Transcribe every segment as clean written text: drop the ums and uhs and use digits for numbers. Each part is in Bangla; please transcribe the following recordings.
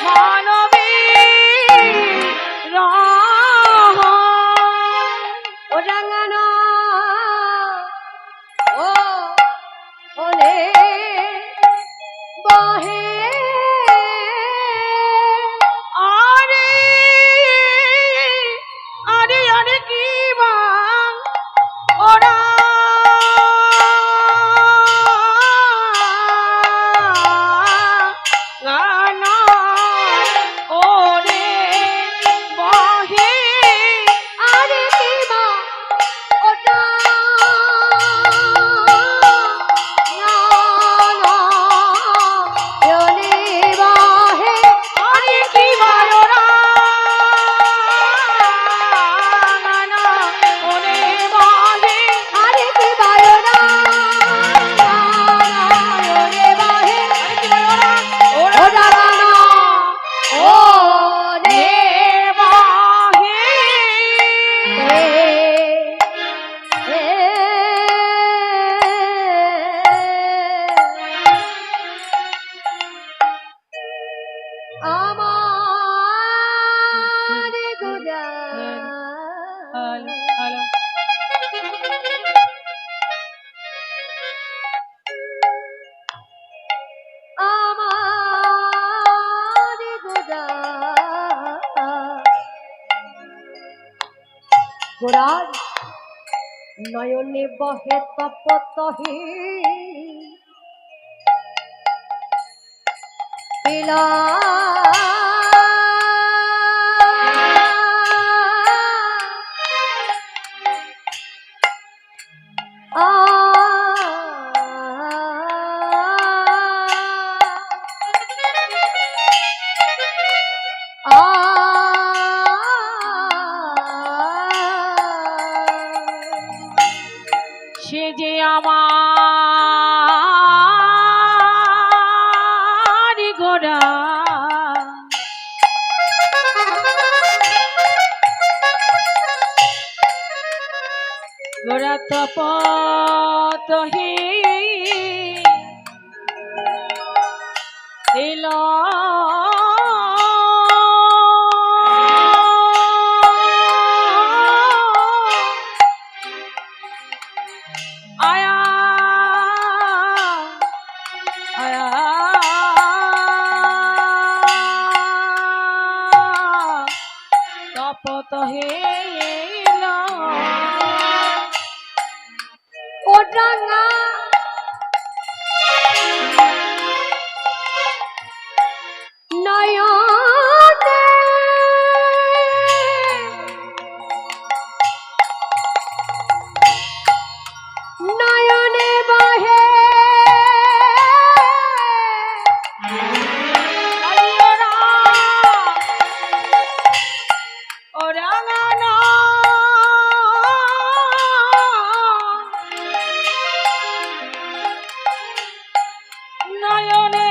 মানবী রহ ও রাঙানো ও ওলে বহে আরে আরে আরে কি বা ওরা গোরাজ নয়নে বহে তপতহি পিলা সে যে আমার গোরা গোরা তপতহি এলো তপত হেল ও ডাঙা নয়নে নয়নে বহে নয়নে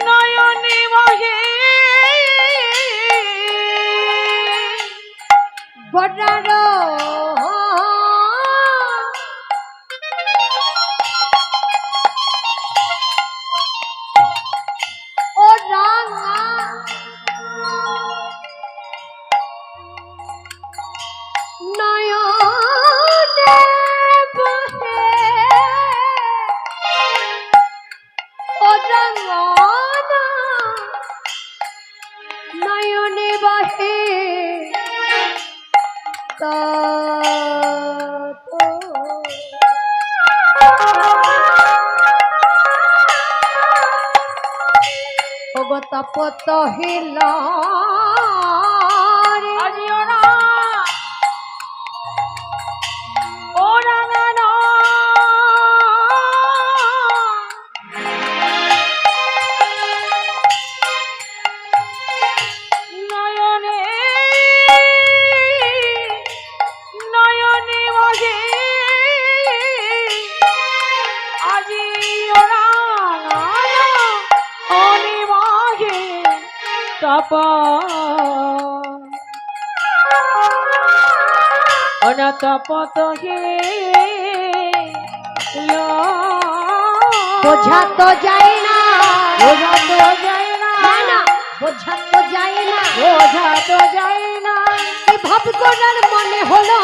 নয়নে বহে বড়ার ও রাঙা নয়নে বহে ও রাঙা নয়নে বহে তপত হিল ও রাঙানো নয়নে নয়নে বহে আজি ওরা অনিবাহে তপ অনতপত হে বোঝা তো যায় না বোঝা তো যায় না, বোঝা তো যায় না, বোঝা তো যায় না, কি ভাব করার মনে হলো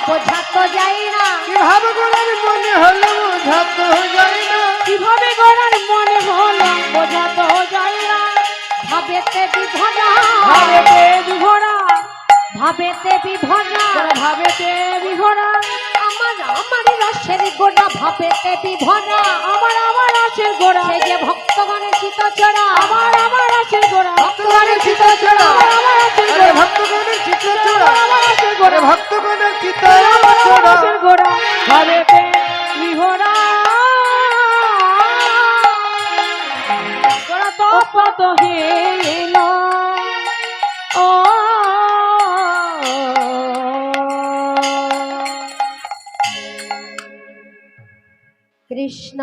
বোঝা তো যায় না, কিভাবে করার মনে হলো বোঝা তো যায় না, কিভাবে গড়ার মনে হলো বোঝা তো যায় না, ভাবেতে বিভরা, ভাবেতে বিভরা, ভাবেতে বিভরা, ভাবেতে বিভরা, আমার রসের গোড়া ভাবেতে বিভরা, আমার রসের গোড়া, সে যে ভক্তগণের চিত চড়া, আমার রসের গোড়া, ভক্তগণের চিত্ত চড়া, আমার রসের আরে গোড়া, ভক্তগণের চিত্ত চড়া, আমার রসের গোড়া, আরে ভক্তগণের চিত্ত আমার চড়া, রসের গোড়া, ভাবেতে বিভরা, গোড়া তপত হইল, ও কৃষ্ণ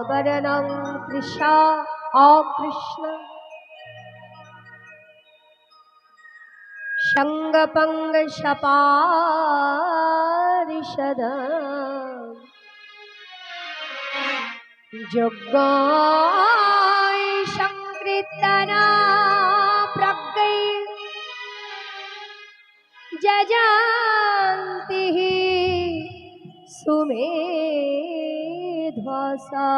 বরণং কৃষ্ণ অকৃষ্ণ সঙ্গপঙ্গ সপারিষদ যোগ্যায় সংকীর্তনা প্রজ্ঞৈ যজন্তি সুমেধ্বসা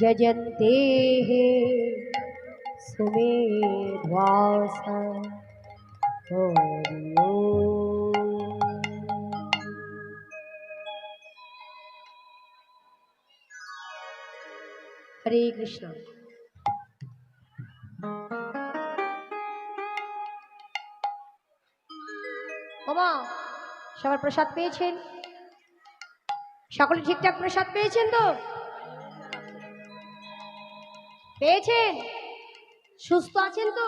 যজন্তে সুমেধ্বসা। হরি ওম। হরে কৃষ্ণ। ওমা, সবার প্রসাদ পেয়েছেন? সকলে ঠিকঠাক প্রসাদ পেয়েছেন তো? পেয়েছেন? সুস্থ আছেন তো?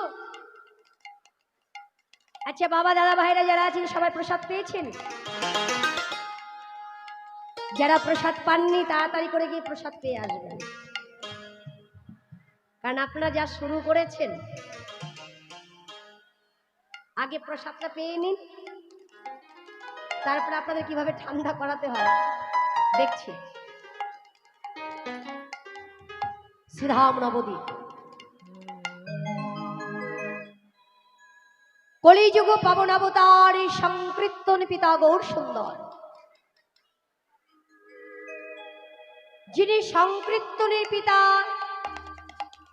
আচ্ছা বাবা দাদা ভাইরা যারা আছেন সবাই প্রসাদ পেয়েছেন? যারা প্রসাদ পাননি তাড়াতাড়ি করে গিয়ে প্রসাদ পেয়ে আসবেন, কারণ আপনারা যা শুরু করেছেন আগে প্রসাদটা পেয়ে নিন, তারপরে আপনাদের কিভাবে ঠান্ডা করাতে হয় দেখছি। শ্রীরাম নবদ্বীপ কলিযুগ পাবনাবতার সংকীর্তন পিতা গৌর সুন্দর, যিনি সংকীর্তনের পিতা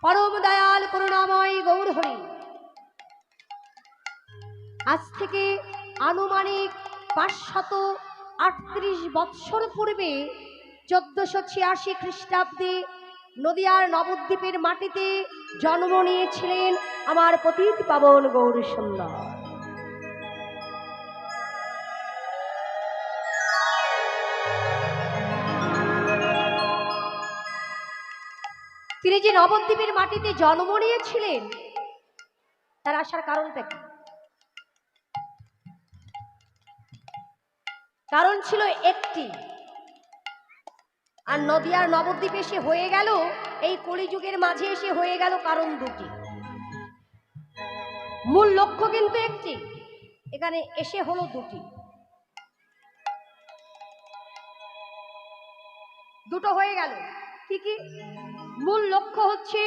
পরম দয়াল করুণাময় গৌর হরি আজ থেকে আনুমানিক 538 বৎসর পূর্বে 1486 খ্রিস্টাব্দে নদিয়ার নবদ্বীপের মাটিতে জন্ম নিয়েছিলেন আমার পতিত পাবন গৌর সুন্দর। তিনি যে নবদ্বীপের মাটিতে জন্ম নিয়েছিলেন তার আসার কারণটা কি? কারণ ছিল একটি, আর নদিয়ার নবদ্বীপে এসে হয়ে গেল, এই কলিযুগের মাঝে এসে হয়ে গেল কারণ দুটি। মূল লক্ষ্য কিন্তু একটি, এখানে এসে হলো দুটি, দুটো হয়ে গেল। কি কি? মূল লক্ষ্য হচ্ছে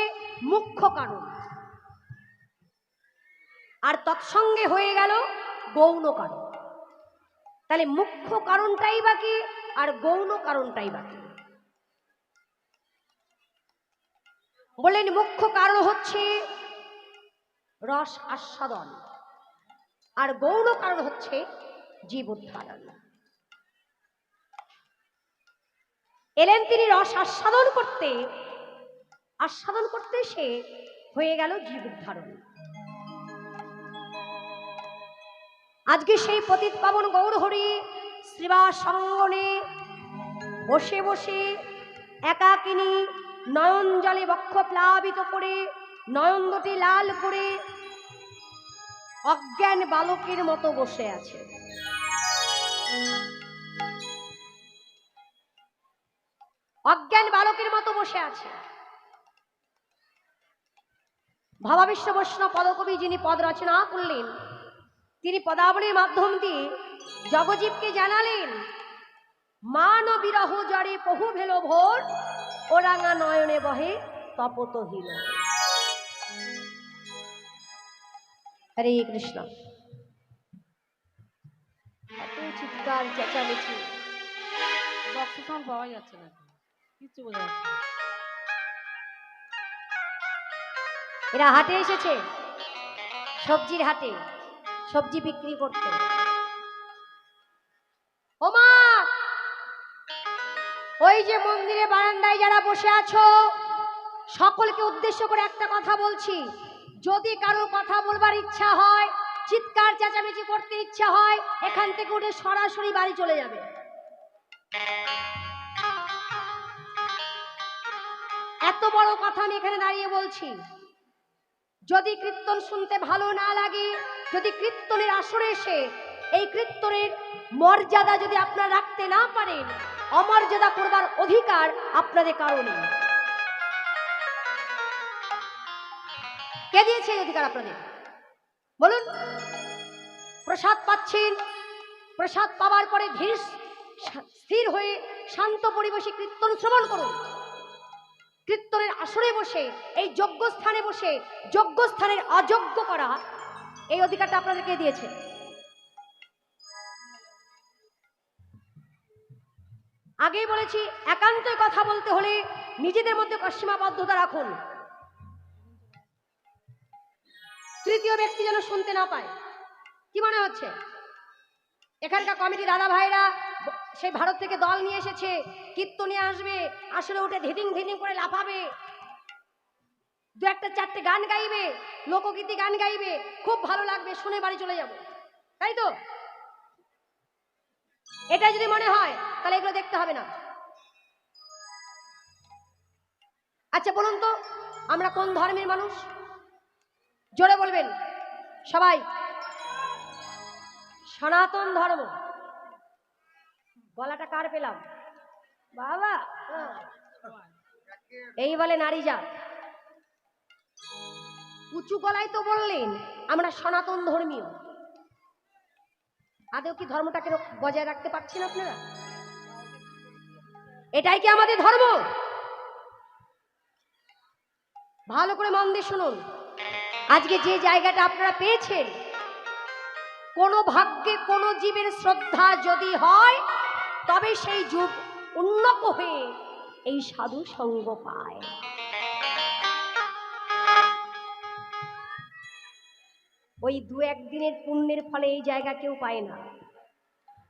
মুখ্য কারণ, আর তৎসঙ্গে হয়ে গেল গৌণ কারণ। তাহলে মুখ্য কারণটাই বাকি আর গৌণ কারণটাই বাকি। বললেন মুখ্য কারণ হচ্ছে রস আস্বাদন, আর গৌণ কারণ হচ্ছে জীব উদ্ধারণ। এলেন তিনি রস আস্বাদন করতে সে হয়ে গেল জীব উদ্ধারণ। আজকে সেই পতিত পাবন গৌর হরি শ্রীবাস সঙ্গনে বসে বসে একাকিনী নয়ন জলে বক্ষ প্লাবিত করে, নয়ন দুটি লাল করে অজ্ঞান বালকের মতো বসে আছে। অজ্ঞান বালকের মতো বসে আছে। ভাবাবিশ্ব বৈষ্ণব পদকবি যিনি পদ রচনা করলেন, তিনি পদাবলীর মাধ্যম দিয়ে জগজীবকে জানালেন মান বিরহ জরে বহু ভেল ভোর, ওরাঙা নয়নে বহে তপত হিল। হরে কৃষ্ণ। এত চিৎকার চেঁচামেচি, বক্স সাউন্ড পাওয়া যাচ্ছে না, কিচ্ছু বোঝা যাচ্ছে না। এরা হাটে এসেছে, সবজির হাটে সবজি বিক্রি করতে। ওমা, ওই যে মন্দিরে বারান্দায় যারা বসে আছো, সকলকে উদ্দেশ্য করে একটা কথা বলছি। যদি কারো কথা বলবার ইচ্ছা হয়, চিৎকার চেঁচামেচি করতে ইচ্ছা হয়, এখান থেকে উঠে সরাসরি বাড়ি চলে যাবে। এত বড় কথা আমি এখানে দাঁড়িয়ে বলছি। যদি কীর্তন শুনতে ভালো না লাগে, যদি কীর্তনের আসরে এসে এই কীর্তনের মর্যাদা যদি আপনারা রাখতে না পারেন, অমর্যাদা করবার অধিকার আপনাদের কারণে। কে দিয়েছে এই অধিকার আপনাদের? বলুন। প্রসাদ পাচ্ছেন, প্রসাদ পাওয়ার পরে ধীর স্থির হয়ে শান্ত পরিবেশে কীর্তন শ্রবণ করুন। কীর্তনের আসরে বসে, এই যজ্ঞস্থানে বসে যজ্ঞস্থানের অযোগ্য করা, এই অধিকারটা আপনাদেরকে দিয়েছে। আগেই বলেছি, একান্তই কথা বলতে হলে নিজেদের মধ্যে সীমাবদ্ধতা রাখুন। তৃতীয় ব্যক্তি যেন শুনতে না পায়। কি মনে হচ্ছে? এখানকার কমিটি দাদা ভাইরা সেই ভারত থেকে দল নিয়ে এসেছে, কীর্তনে আসবে, আসলে উঠে ধিদিং ধিদিং করে লাফাবে, দু একটা চারটে গান গাইবে, লোকগীতি গান গাইবে, খুব ভালো লাগবে, শুনে বাড়ি চলে যাব, তাই তো? এটা যদি মনে হয় তাহলে এগুলো দেখতে হবে না। আচ্ছা বলুন তো, আমরা কোন ধর্মের মানুষ? জোরে বলবেন সবাই। সনাতন ধর্ম। গলাটা কার পেলাম বাবা? এই বলে নারী জাত। উঁচু গলায় তো বললেন আমরা সনাতন ধর্মীয়। আদৌ কি ধর্মটাকে বজায় রাখতে পারছেন আপনারা? এটাই কি আমাদের ধর্ম? ভালো করে মন দিয়ে শুনুন। আজকে যে জায়গাটা আপনারা পেয়েছেন, কোন ভাগ্যে কোন জীবের শ্রদ্ধা যদি হয়, তবে সেই যুগ উন্নত হয়ে এই সাধু সঙ্গ পায়। ওই দু একদিনের পুণ্যের ফলে এই জায়গা কেউ পায় না।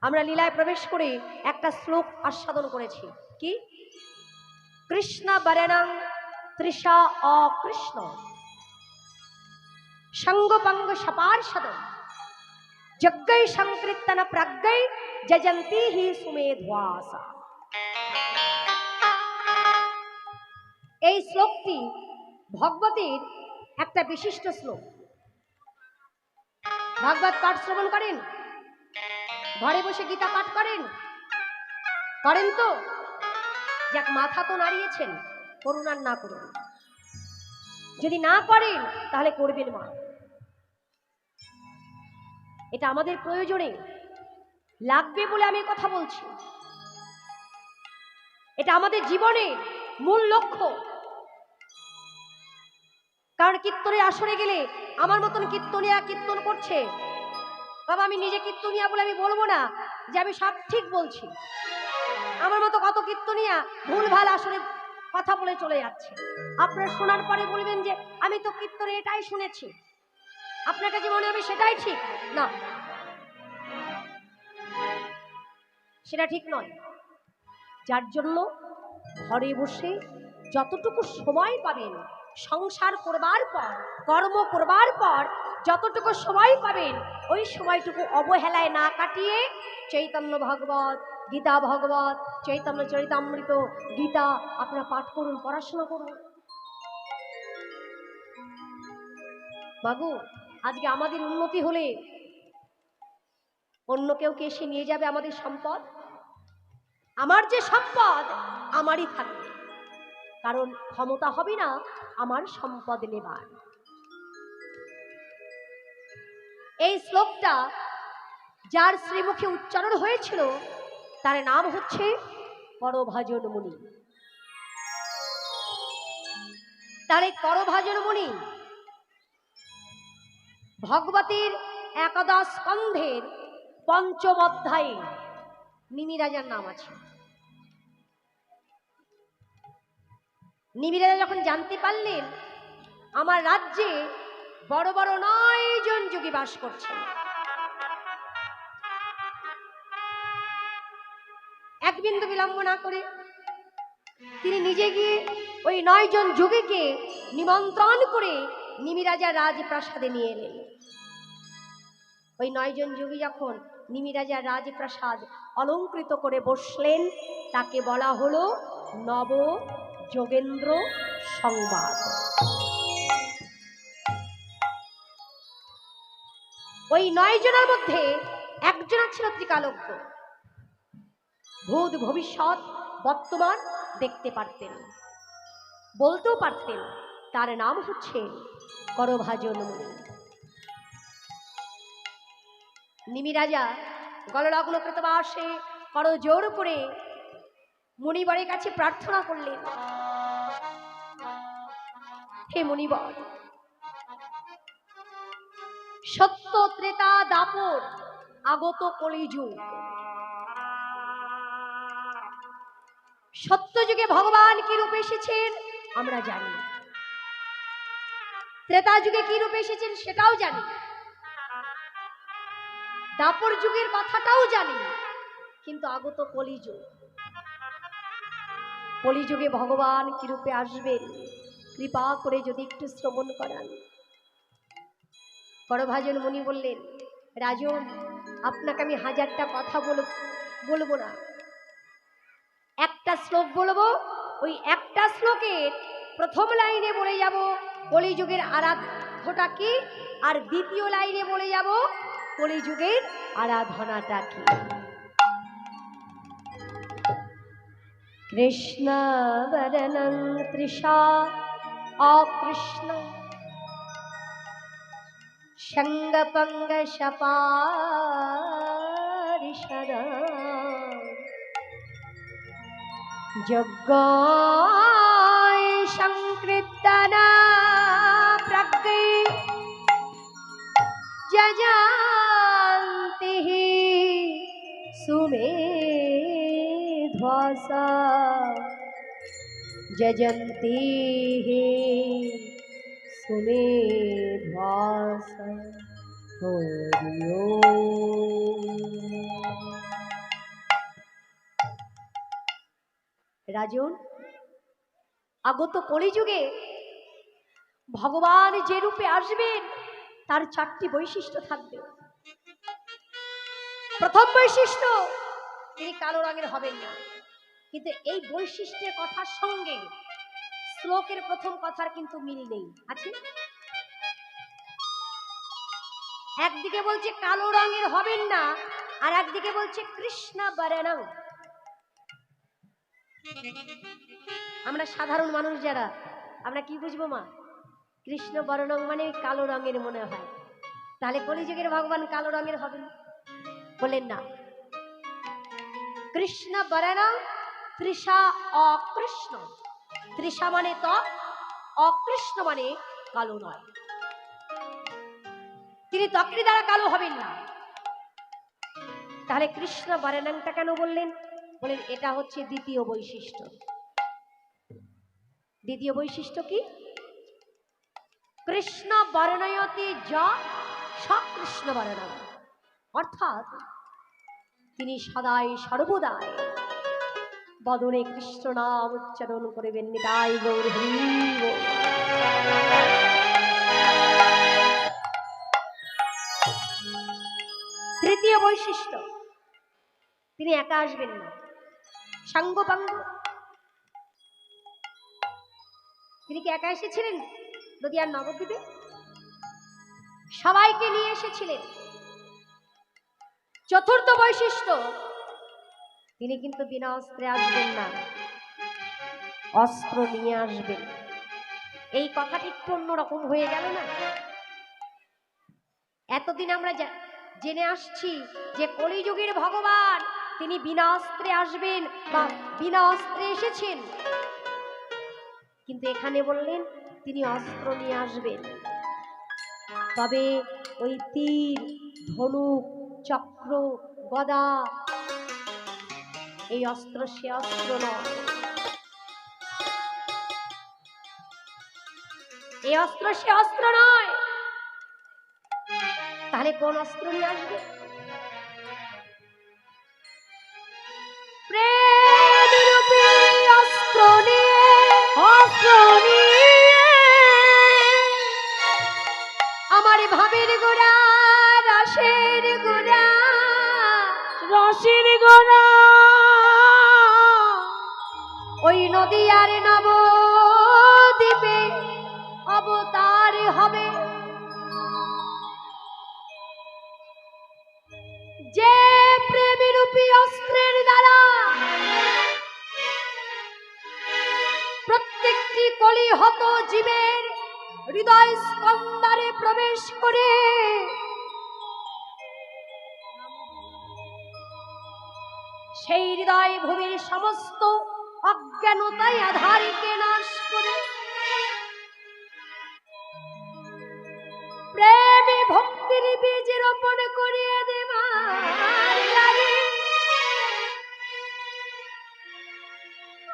আমরা লীলায় প্রবেশ করে একটা শ্লোক আস্বাদন করেছি। কি? কৃষ্ণ বরণং তৃষা অকৃষ্ণ সঙ্গপঙ্গ সপার্ষদম যজ্ঞৈ সংকীর্তন প্রাজ্ঞৈ যজন্তি হি সুমেধ্বাসা। এই শ্লোকটি ভগবতীর একটা বিশিষ্ট শ্লোক। ভাগবত পাঠ শ্রবণ করেন? ঘরে বসে গীতা পাঠ করেন? করেন তো? যাক, মাথা তো নাড়িয়েছেন, করুন আর না করুন। যদি না করেন তাহলে করবেন মা। এটা আমাদের প্রয়োজনে লাগবে বলে আমি কথা বলছি। এটা আমাদের জীবনের মূল লক্ষ্য। কারণ কীর্তনের আসরে গেলে আমার মতন কীর্তনিয়া কীর্তন করছে, বাবা আমি নিজে কীর্তনিয়া বলে আমি বলবো না যে আমি সব ঠিক বলছি। আমার মতো কত কীর্তনিয়া ভুলভাল আসরে কথা বলে চলে যাচ্ছে। আপনারা শোনার পরে বলবেন যে আমি তো কীর্তনে এটাই শুনেছি, আপনার কাছে মনে হবে সেটাই ঠিক। না, সেটা ঠিক নয়। যার জন্য ঘরে বসে যতটুকু সময় পাবেন, সংসার করবার পর, কর্ম করবার পর যতটুকু সময় পাবেন, ওই সময়টুকু অবহেলায় না কাটিয়ে চৈতন্য ভাগবত, গীতা ভাগবত, চৈতন্য চরিতামৃত, গীতা আপনারা পাঠ করুন, পড়াশোনা করুন। বাবু, আজকে আমাদের উন্নতি হলে অন্য কেউ কে এসে নিয়ে যাবে আমাদের সম্পদ? আমার যে সম্পদ আমারই থাকবে, কারণ ক্ষমতা হবে না আমার সম্পদ নেবার। এই শ্লোকটা যার শ্রীমুখে উচ্চারণ হয়েছিল তার নাম হচ্ছে করভাজন মুনি। তার এই করভাজন মুনি ভগবতীর একাদশ স্কন্ধের পঞ্চম অধ্যায়ে নিমি রাজার নাম আছে। নিমি রাজা যখন জানতে পারলেন আমার রাজ্যে বড় বড় 9 জন যোগী বাস করছে, এক বিন্দু বিলম্ব না করে তিনি নিজে গিয়ে ওই 9 জন যোগীকে নিমন্ত্রণ করে নিমি রাজা রাজপ্রাসাদে নিয়ে এলেন। ওই 9 জন যোগী যখন নিমি রাজা রাজপ্রাসাদ অলঙ্কৃত করে বসলেন, তাকে বলা হলো নব যোগেন্দ্র সংবাদ। ওই 9 জনের মধ্যে একজন ছিল ত্রিকালজ্ঞ, ভূত ভবিষ্যৎ বর্তমান দেখতে পারতেন, বলতেও পারতেন। তার নাম হচ্ছে করভাজন মুনি। নিমি রাজা গললগ্ন কৃতবাসে করজোড় করে মুনিবরের কাছে প্রার্থনা করলেন, হে মুনিবর, সত্য ত্রেতা দাপর আগত কলিযুগ, সত্য যুগে ভগবান কি রূপে এসেছেন আমরা জানি, ত্রেতা যুগে কি রূপে এসেছেন সেটাও জানি, দাপর যুগের কথাটাও জানি, কিন্তু আগত কলিযুগ, কলিযুগে ভগবান কি রূপে আসবেন কৃপা করে যদি একটু শ্রবণ করান। করভাজন মুনি বললেন, রাজন, আপনাকে আমি 1000টা কথা বলবো না, একটা শ্লোক বলবো। ওই একটা শ্লোকের প্রথম লাইনে বলে যাব কলিযুগের আরাধ্যটা কি, আর দ্বিতীয় লাইনে বলে যাব কলিযুগের আরাধনাটা কি। কৃষ্ণ বরণং তৃষা অকৃষ্ণ সঙ্গপঙ্গ শপারিষদ যজ্ঞায় সংকৃতনা প্রজ্ঞে যজান্তি সুমেধ্বাসা যজন্তি সুমেধ্বাসা। হরি ওম। রাজন, আগত কলিযুগে ভগবান যে রূপে আসবেন তার 4টি বৈশিষ্ট্য থাকবে। প্রথম বৈশিষ্ট্য, তিনি কালো রঙের হবেন না, কিন্তু এই বৈশিষ্ট্যের কথার সঙ্গে শ্লোকের প্রথম কথার কিন্তু মিল নেই, আছে। একদিকে বলছে কালো রঙের হবেন না, আর একদিকে বলছে কৃষ্ণ বরণং। আমরা সাধারণ মানুষ যারা, আমরা কি বুঝবো মা? কৃষ্ণ বরণং মানে কালো রঙের মনে হয়, তাহলে কলিযুগের ভগবান কালো রঙের হবেন? বলেন না, কৃষ্ণ বরণং তৃষা অকৃষ্ণ। তৃষা মানে ত্বক, অকৃষ্ণ মানে কালো নয়, তিনি ত্বকের দ্বারা কালো হবেন না। তাহলে কৃষ্ণ বরণংটা কেন বললেন? বলেন এটা হচ্ছে দ্বিতীয় বৈশিষ্ট্য। দ্বিতীয় বৈশিষ্ট্য কি? কৃষ্ণ বর্ণয়তে যা সকৃষ্ণ বর্ণম, অর্থাৎ তিনি সদাই সর্বদাই বদনে কৃষ্ণ নাম উচ্চারণ করিবেন। নিতাই গৌর হরি বল। তৃতীয় বৈশিষ্ট্য, তিনি একা আসবেন না, সাঙ্গপাঙ্গ। তিনি কি একা এসেছিলেন নদিয়ার নবদ্বীপে? সবাইকে নিয়ে এসেছিলেন। চতুর্থ বৈশিষ্ট্য, তিনি কিন্তু বিনা অস্ত্রে আসবেন না, অস্ত্র নিয়ে আসবেন। এই কথাটি একটু অন্যরকম হয়ে গেল না? এতদিন আমরা জেনে আসছি যে কলিযুগের ভগবান তিনি বিনা অস্ত্রে আসবেন বা বিনা অস্ত্রে এসেছেন, কিন্তু এখানে বললেন তিনি অস্ত্র নিয়ে আসবেন। তবে ওই তীর, ধনুক, চক্র, গদা, এই অস্ত্র সে অস্ত্র নয়। এই অস্ত্র সে অস্ত্র নয়। তাহলে কোন অস্ত্র নিয়ে আসবে? প্রেমরূপী অস্ত্র নিয়ে, অস্ত্র নিয়ে আমার ভাবের গোড়া, রসের গোড়া, রসের গোড়া ওই নদী আর নবদ্বীপে অবতার হবে। যে প্রেমরূপী অস্ত্রের দ্বারা প্রত্যেকটি কলিহত জীবের হৃদয় স্পন্দনে প্রবেশ করে সেই হৃদয় ভূমির সমস্ত অজ্ঞানতায় আধারকে নাশ করে প্রেমে ভক্তির বীজ রোপণ করিয়ে দেবার লাগে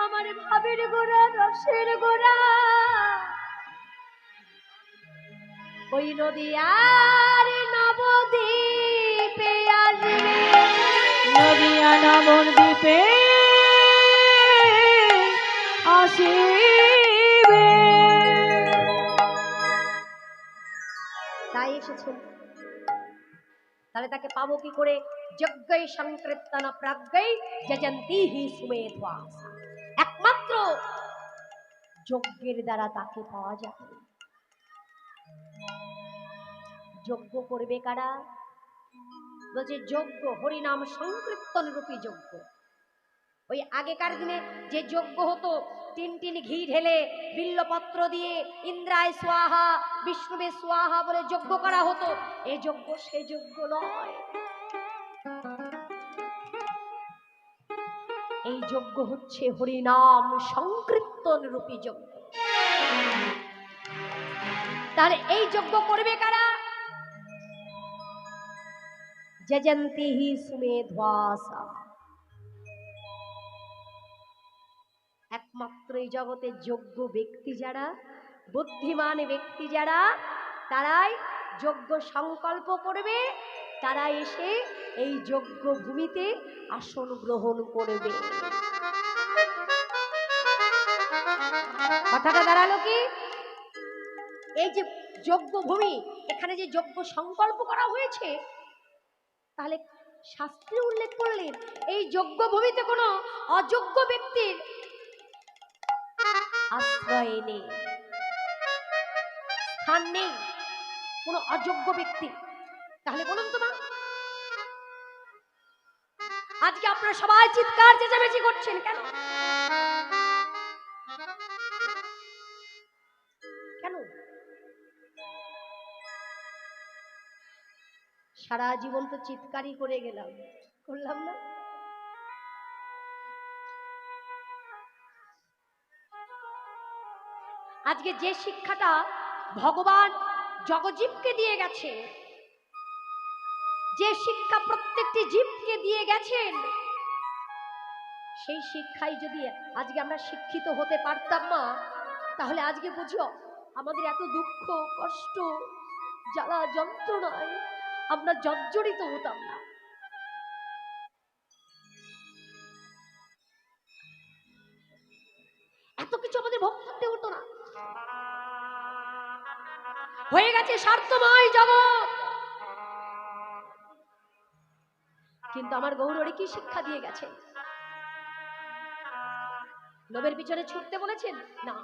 আমার ভাবের গোড়া, রসের গোড়া, ওই নদী আর নবদ্বীপে আসবে। নদিয়া নবদ্বীপে আসিবে। তাই এসেছেন। তাহলে তাকে পাবো কি করে? যজ্ঞৈ সংকীর্তন প্রাজ্ঞৈ যজন্তি হি সুমেধ্বাস। একমাত্র যজ্ঞের দ্বারা তাকে পাওয়া যাবে। যজ্ঞ করবে কারা? বলছে যজ্ঞ হরিনাম সংকীর্তন রূপী যজ্ঞ। ওই আগেকার দিনে যে যজ্ঞ হতো, তিন তিন ঘি ঢেলে বিল্লপত্র দিয়ে ইন্দ্রায় স্বাহা বিষ্ণুবে স্বাহা বলে যজ্ঞ করা হতো। এই যজ্ঞ সে যজ্ঞ নয়। এই যজ্ঞ হচ্ছে হরিনাম সংকীর্তন রূপী যজ্ঞ। তাহলে এই যজ্ঞ করবে কারা? যজন্তি হি সুমেধ্বাসা। একমাত্র এই জগতে যোগ্য ব্যক্তি যারা, বুদ্ধিমান ব্যক্তি যারা, তারাই যজ্ঞ সংকল্প করবে, তারা এসে এই যজ্ঞ ভূমিতে আসন গ্রহণ করবে। কথাটা দাঁড়ালো কি? এই যে যজ্ঞ ভূমি, এখানে যে যজ্ঞ সংকল্প করা হয়েছে, তাহলে শাস্ত্রে উল্লেখ করলেন এই যজ্ঞ ভূমিতে কোনো অযোগ্য ব্যক্তির আশ্রয় নেই, স্থান নেই, কোনো অযোগ্য ব্যক্তি। তাহলে বলুন তো মা, আজকে আপনারা সবাই চিৎকার চেঁচামেচি করছেন কেন? কেন? সারা জীবন তো চিৎকারই করে গেলাম, করলাম না? আজকে যে শিক্ষাটা ভগবান জগজীবকে দিয়ে গেছে, যে শিক্ষা প্রত্যেকটি জীবকে দিয়ে গেছেন, সেই শিক্ষাই যদি আজকে আমরা শিক্ষিত হতে পারতাম না, তাহলে আজকে বুঝো আমাদের এত দুঃখ কষ্ট জ্বালা যন্ত্রণায় আমরা জর্জরিত হতাম না। এত কিছু আমাদের ভোগ করতে হতো না। হয়ে গেছে স্বার্থময় জগৎ। কিন্তু আমার গৌরহরি কি শিক্ষা দিয়ে গেছে? লোভের পিছনে ছুটতে বলেছেন না,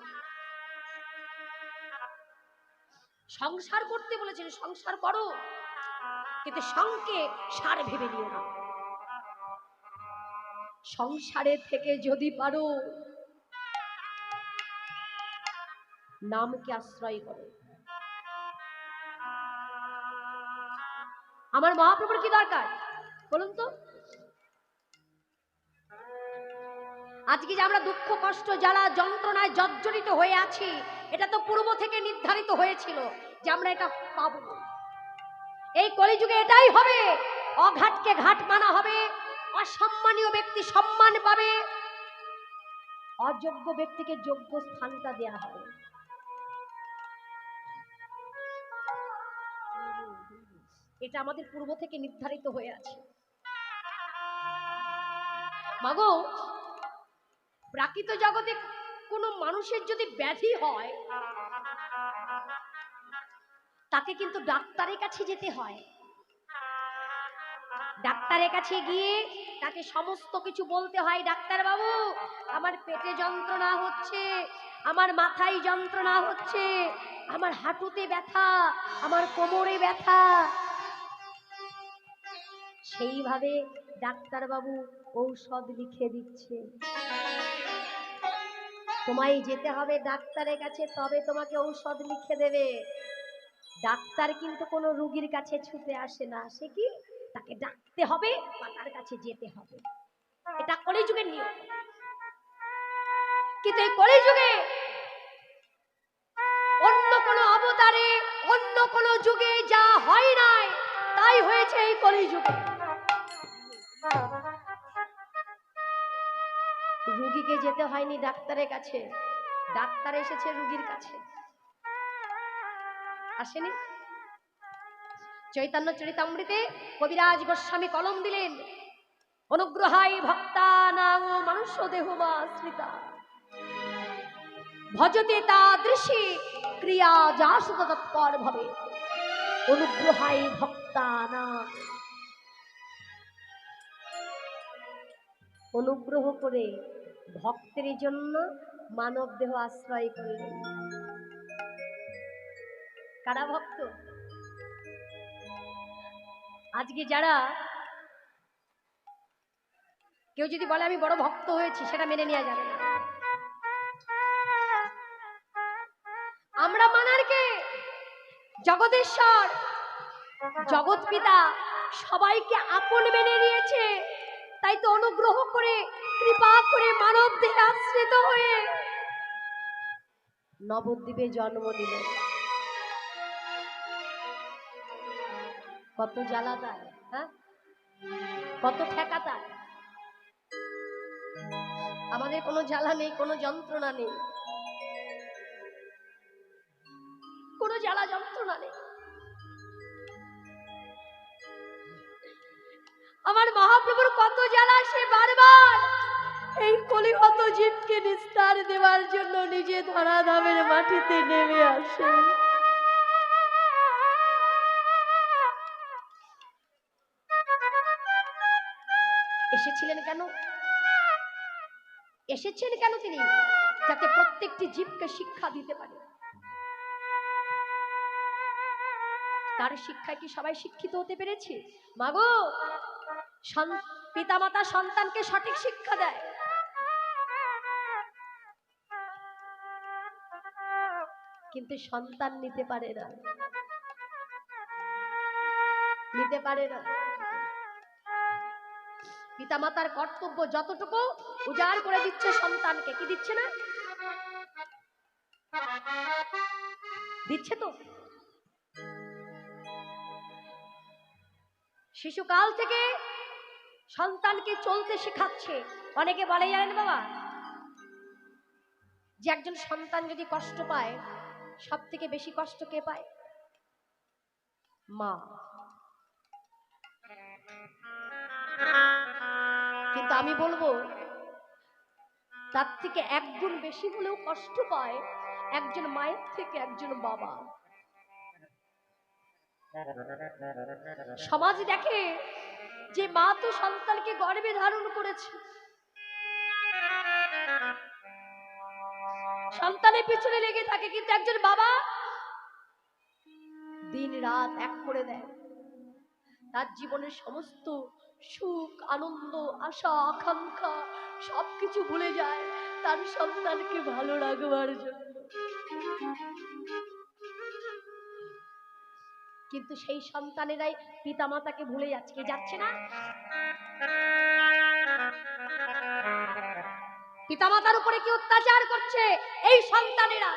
সংসার করতে বলেছেন, সংসার করো, কিন্তু সঙ্গে সার ভেবে নিও না। সংসারে থেকে যদি পারো নামকে আশ্রয় করো। আমার মহাপ্রভুর কি দরকার বলুন তো? আজকে যে আমরা দুঃখ কষ্ট জ্বালা যন্ত্রণায় জর্জরিত হয়ে আছি, এটা তো পূর্ব থেকে নির্ধারিত হয়েছিল যে আমরা এটা পাবো। এই কলিযুগে এটাই হবে, অঘাতকে ঘাট মানা হবে, অসম্মানীয় ব্যক্তি সম্মান পাবে, অযোগ্য ব্যক্তিকে যোগ্য স্থানটা দেয়া হবে। এটা আমাদের পূর্ব থেকে নির্ধারিত হয়ে আছে। মাগো, প্রাকৃত জগতে কোনো মানুষের যদি ব্যাধি হয়, তাকে কিন্তু ডাক্তারের কাছে যেতে হয়। ডাক্তারের কাছে গিয়ে তাকে সমস্ত কিছু বলতে হয়, ডাক্তার বাবু আমার পেটে যন্ত্রণা হচ্ছে, আমার মাথায় যন্ত্রণা হচ্ছে, আমার হাঁটুতে ব্যথা, আমার কোমরে ব্যথা। সেইভাবে ডাক্তার বাবু ঔষধ লিখে দিচ্ছে। তোমায় যেতে হবে ডাক্তারের কাছে, তবে তোমাকে ঔষধ লিখে দেবে। ডাক্তার কিন্তু কোনো রোগীর কাছে ছুটে আসে না, সে কি তাকে ডাকতে হবে বা তার কাছে যেতে হবে। এটা কলিযুগের নিয়ম। কিন্তু এই কলিযুগে অন্য কোনো অবতারে অন্য কোনো যুগে যা হয় নাই তাই হয়েছে এই কলিযুগে। রোগীকে যেতে হয়নি ডাক্তারের কাছে, ডাক্তার এসেছে রোগীর কাছে। আসেনি? চৈতন্য চরিতামৃতে কবিরাজ গোস্বামী কলম দিলেন, অনুগ্রহাই ভক্তানাং মনুষ্য দেহমাশ্রিতা ভজতে তাদৃশী ক্রিয়া যাসু তৎপর ভবে। অনুগ্রহাই ভক্তানাং, অনুগ্রহ করে ভক্তের জন্য মানব দেহ আশ্রয় করলেন। কারা ভক্ত? আজকে যারা কেউ যদি বলে আমি বড় ভক্ত হয়েছি, সেটা মেনে নেওয়া যাবে না। আমরা মানার কে? জগদীশ্বর, জগৎ পিতা সবাইকে আপন মেনে নিয়েছে, তাই তো অনুগ্রহ করে কৃপা করে মানব দেহে আশ্রিত হয়ে নবদ্বীপে জন্ম দিল। কত জ্বালা তার, হ্যাঁ, কত ঠেকা তার। আমাদের কোনো জ্বালা নেই, কোনো যন্ত্রণা নেই, কোনো জ্বালা যন্ত্রণা নেই। আমার মহাপ্রভুর কত জ্বালা, সে বারবার এই কলিহত জীবকে নিস্তার দেওয়ার জন্য নিজে ধরাধামের মাটিতে নেমে আসে। এসেছিলেন কেন? এসেছেন কেন তিনি? যাতে প্রত্যেকটি জীবকে শিক্ষা দিতে পারে। তার শিক্ষায় কি সবাই শিক্ষিত হতে পেরেছে? মাগো, পিতামাতা সন্তানকে সঠিক শিক্ষা দেয়, কিন্তু সন্তান নিতে পারে না, নিতে পারে না। পিতামাতার কর্তব্য যতটুকু উজাড় করে দিচ্ছে সন্তানকে, কি দিচ্ছে না? দিচ্ছে তো। শিশুকাল থেকে সন্তানকে চলতে শেখাচ্ছে। অনেকে বলে জানেন বাবা, যে একজন সন্তান যদি কষ্ট পায়, সব থেকে বেশি কষ্ট কে পায়? মা। কিন্তু আমি বলবো তার থেকে একগুণ বেশি হলেও কষ্ট পায় একজন মায়ের থেকে একজন বাবা। সমাজ দেখে যে মা তো সন্তানকে গর্ভে ধারণ করেছে, সন্তানের পিছনে লেগে থাকে, কিন্তু একজন বাবা দিন রাত এক করে দেয়। তার জীবনের সমস্ত সুখ আনন্দ আশা আকাঙ্ক্ষা সবকিছু ভুলে যায় তার সন্তানকে ভালো রাখবার জন্য। কিন্তু সেই সন্তানেরাই পিতামাতাকে ভুলে যাচ্ছে, যাচ্ছে না? পিতামাতার উপরে কি অত্যাচার করছে এই সন্তানেরা।